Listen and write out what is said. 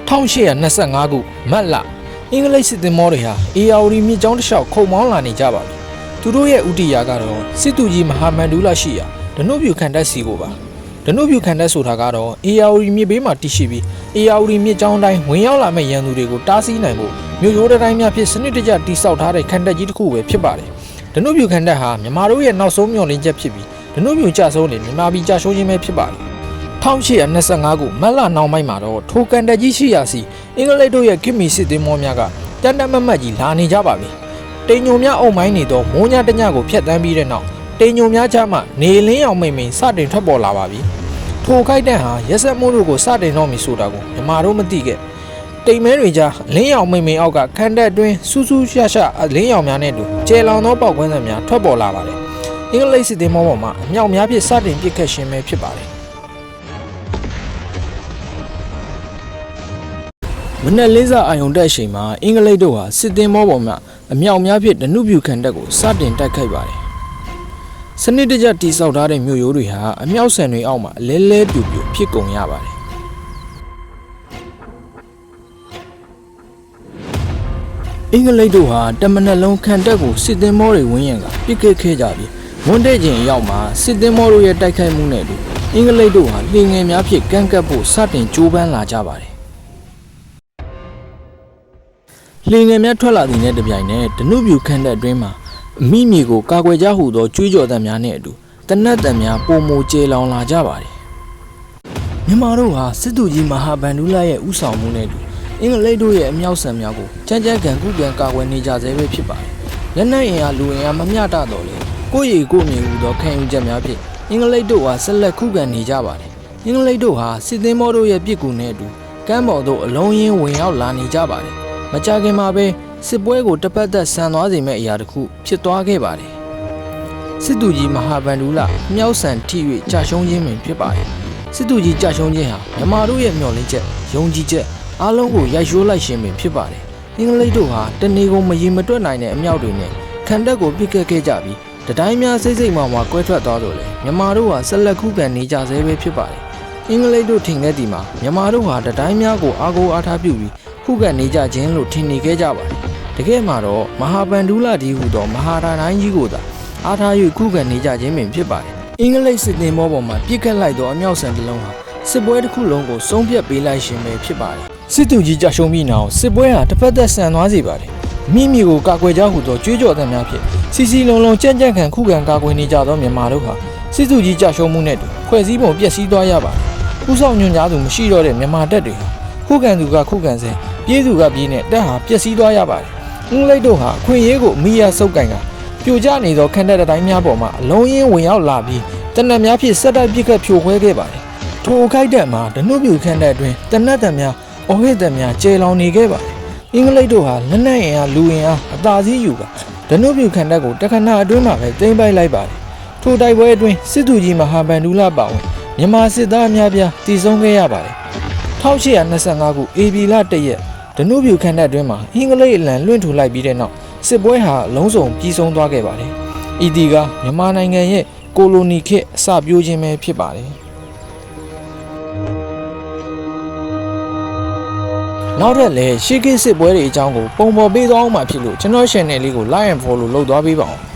1825 ခုမတ်လအင်္ဂလိပ်စစ်သင်္ဘောတွေဟာအေယာဝတီမြစ်ကြောင်းတစ်လျှောက်ခုန်မောင်းလာနေကြပါပြီ။သူတို့ရဲ့ဥတီယာကတော့စစ်သူကြီးမဟာမန္ဒူလရှိရာဒနုဗျူခန္ဓာစီကိုပါ။ဒနုဗျူခန္ဓာဆိုတာကတော့အေယာဝတီမြစ်ဘေးမှာတည်ရှိပြီးအေယာဝတီမြစ်ကြောင်းတိုင်းဝင်ရောက်လာမဲ့ရန်သူတွေကိုတားဆီးနိုင်ဖို့မြို့ရိုးတိုင်းများဖြစ်စနစ်တကျတိစောက်ထားတဲ့ခန္ဓာကြီးတစ်ခုပဲဖြစ်ပါတယ်။ဒနုဗျူခန္ဓာဟာမြန်မာတို့ရဲ့နောက်ဆုံးမျှော်လင့်ချက်ဖြစ်ပြီးဒနုဗျူကြဆုံးနေမြန်မာပြည်ကြဆုံးခြင်းပဲဖြစ်ပါတယ်1825ခုမတ်လနောက်ပိုင်းမှာတော့ထိုကန်တက်ကြီးရှိရာစီအင်္ဂလိပ်တို့ရဲ့ကိမီစစ်သင်္ဘောများကတန်တမတ်မတ်ကြီးလာနေကြပါပြီ။တိမ်ညိုများအုံမိုင်းနေသောမိုးညတညကိုဖျက်ဆီးပြီးတဲ့နောက်တိမ်ညိုများချမှနေလင်းအောင်မိန်စတင်ထွက်ပေါ်လာပါပြီ။ထိုခိုက်တန့်ဟာရက်ဆက်မိုးတို့ကိုစတင်တော့မီဆိုတာကိုမြန်မာတို့မသိခဲ့။တိမ်မဲတွေကြားလင်းအောင်မိန်အောက်ကခန္ဓာအတွင်းစူးစူးရှရှလင်းအောင်များနဲ့တူကျဲလောင်သောပေါက်ကွင်းစံများထွက်ပေါ်လာပါတယ်။အင်္ဂလိပ်စစ်သင်္ဘောပေါ်မှာအမြောက်များဖြင့်စတင်ပစ်ခတ်ခြင်းပဲဖြစ်ပါတယ်။မနက်လေးစားအာယုံတက်အချိန်မှာအင်္ဂလိပ်တို့ဟာစစ်သင်္ဘောပေါ်မှာအမြောက်များဖြင့်ဒနုဗျူခန္ဓာကိုစတင်တိုက်ခိုက်ပါတယ်။စနစ်တကျတိစောက်ထားတဲ့မြို့ရိုးတွေဟာအမြောက်ဆန်တွေအောက်မှာလဲလဲပြူပြူဖြစ်ကုန်ရပါတယ်။အင်္ဂလိပ်တို့ဟာတမနက်လုံးခန္ဓာကိုစစ်သင်္ဘောတွေဝန်းရံကပစ်ခတ်ခဲ့ကြပြီးမွန်းတဲ့ချိန်ရောက်မှာစစ်သင်္ဘောတို့ရဲ့တိုက်ခိုက်မှုနဲ့အတူအင်္ဂလိပ်တို့ဟာလှေငယ်များဖြင့်ကန့်ကပ်ဖို့စတင်ကြိုးပမ်းလာကြပါတယ်။လှေငယ်များထွက်လာသည်နဲ့တပြိုင်နက်ဒနုဗျူခန္ဓာအတွင်းမှာအမိမြေကိုကာကွယ်ကြဟုသောကြွေးကြော်သံများနဲ့အတူတနတ်တံများပုံမူကျေလောင်လာကြပါတယ်။မြန်မာတို့ဟာစစ်သူကြီးမဟာဗန္ဓုလရဲ့ဥဆောင်မှုနဲ့အတူအင်္ဂလိပ်တို့ရဲ့အမြောက်ဆံများကိုချမ်းချမ်းကန်ကုကန်ကာကွယ်နေကြဆဲပဲဖြစ်ပါတယ်။လက်နက်အင်အားလူအင်အားမမျှတတော့လေကိုယ့်ရည်ကိုယ်မြင်ဟုသောခံယူချက်များဖြင့်အင်္ဂလိပ်တို့ဟာဆက်လက်ခုခံနေကြပါတယ်။အင်္ဂလိပ်တို့ဟာစစ်သင်္ဘောတို့ရဲ့ပြစ်ကူနဲ့အတူကမ်းပေါ်သို့အလုံးရင်းဝင်ရောက်လာနေကြပါတယ်။မကြခင်မှာပဲစစ်ပွဲကိုတစ်ပတ်သက်ဆန်သွားစေမဲ့အရာတစ်ခုဖြစ်သွားခဲ့ပါတယ်။စစ်သူကြီးမဟာဗန္ဓုလမြောက်ဆန်ထိ၍ကြာရှုံးခြင်းပင်ဖြစ်ပါတယ်။စစ်သူကြီးကြာရှုံးခြင်းဟာမြန်မာတို့ရဲ့မျှော်လင့်ချက်ယုံကြည်ချက်အားလုံးကိုရိုက်ရှိုးလိုက်ခြင်းပင်ဖြစ်ပါတယ်။အင်္ဂလိပ်တို့ဟာတနေကုန်မရေမတွက်နိုင်တဲ့အမြောက်တွေနဲ့ခံတပ်ကိုပစ်ခတ်ခဲ့ကြပြီးတတိုင်းများစိတ်စိတ်မှကွဲထွက်သွားတော့လေမြန်မာတို့ဟာဆက်လက်ခုခံနေကြဆဲပဲဖြစ်ပါတယ်။အင်္ဂလိပ်တို့ထင်ခဲ့သည်မှာမြန်မာတို့ဟာတတိုင်းများကိုအားကိုးအားထားပြုပြီးခုခံနေကြခြင်းလို့ထင်နေခဲ့ကြပါတယ်။တကယ်မှာတော့မဟာဗန္ဓုလဒီဟုသောမဟာရာတိုင်းကြီးကိုသာအားထား၍ခုခံနေကြခြင်းပင်ဖြစ်ပါတယ်။အင်္ဂလိပ်စစ်သင်္ဘောပေါ်မှာပြစ်ခတ်လိုက်သောအမြောက်ဆန်တစ်လုံးဟာစစ်ပွဲတစ်ခုလုံးကိုဆုံးဖြတ်ပေးလိုက်ခြင်းပဲဖြစ်ပါတယ်။စစ်သူကြီးကြာရှုံးပြီးနောက်စစ်ပွဲဟာတစ်ဖက်သက်ဆန်သွားစေပါတယ်။မိမိကိုကာကွယ်ကြဟုသောကြွေးကြော်သံများဖြင့်စီစီလုံးလုံးကြံ့ကြံ့ခံခုခံကာကွယ်နေကြသောမြန်မာတို့ဟာစစ်သူကြီးကြာရှုံးမှုနဲ့တူဖွဲ့စည်းပုံပျက်စီးသွားရပါတယ်။ဥဆောင်ညွှန်ကြားသူမရှိတော့တဲ့မြန်မာတပ်တွေဟာခုခံသူကခုခံစေပြေးသူကပြေးနဲ့တပ်ဟာပျက်စီးသွားရပါတယ်။အင်္ဂလိပ်တို့ဟာအခွင့်အရေးကိုအမိရဆုပ်ကင်ကပြိုကျနေသောခန္ဓာတိုင်းများပေါ်မှာအလုံးရင်းဝင်ရောက်လာပြီးတနတ်များဖြင့်စက်တိုက်ပစ်ခတ်ဖြိုခွဲခဲ့ပါတယ်။ထိုခိုက်တန့်မှာဒနုဗျူခန္ဓာအတွင်းတနတ်တံများအဟိတံများကျေလောင်နေခဲ့ပါတယ်။အင်္ဂလိပ်တို့ဟာလက်နက်အင်အားလူအင်အားအသာစီးယူကဒနုဗျူခန္ဓာကိုတခဏအတွင်းမှာပဲသိမ်းပိုက်လိုက်ပါတယ်။ထိုတိုက်ပွဲအတွင်းစစ်သူကြီးမဟာဗန္ဓုလပါဝင်မြန်မာစစ်သားအများပြားတည်ဆုံးခဲ့ရပါတယ်။1825ခုဧပြီလ1ရက်ဒနုဗျူခန္ဓာအတွင်းမှာအင်္ဂလိပ်အလံလွှင့်ထူလိုက်ပြီးတဲ့နောက်စစ်ပွဲဟာအလုံးစုံပြီးဆုံးသွားခဲ့ပါတယ်။ဤဒီကမြန်မာနိုင်ငံရဲ့ကိုလိုနီခေတ်အစပျိုးခြင်းပဲဖြစ်ပါတယ်။နောက်ထပ်လည်းရှေ့ခေတ်စစ်ပွဲတွေအကြောင်းကိုပုံပေါ်ပေးသွားအောင်မှဖြစ်လို့ကျွန်တော် channel လေးကို like and follow လုပ်သွားပေးပါဦး။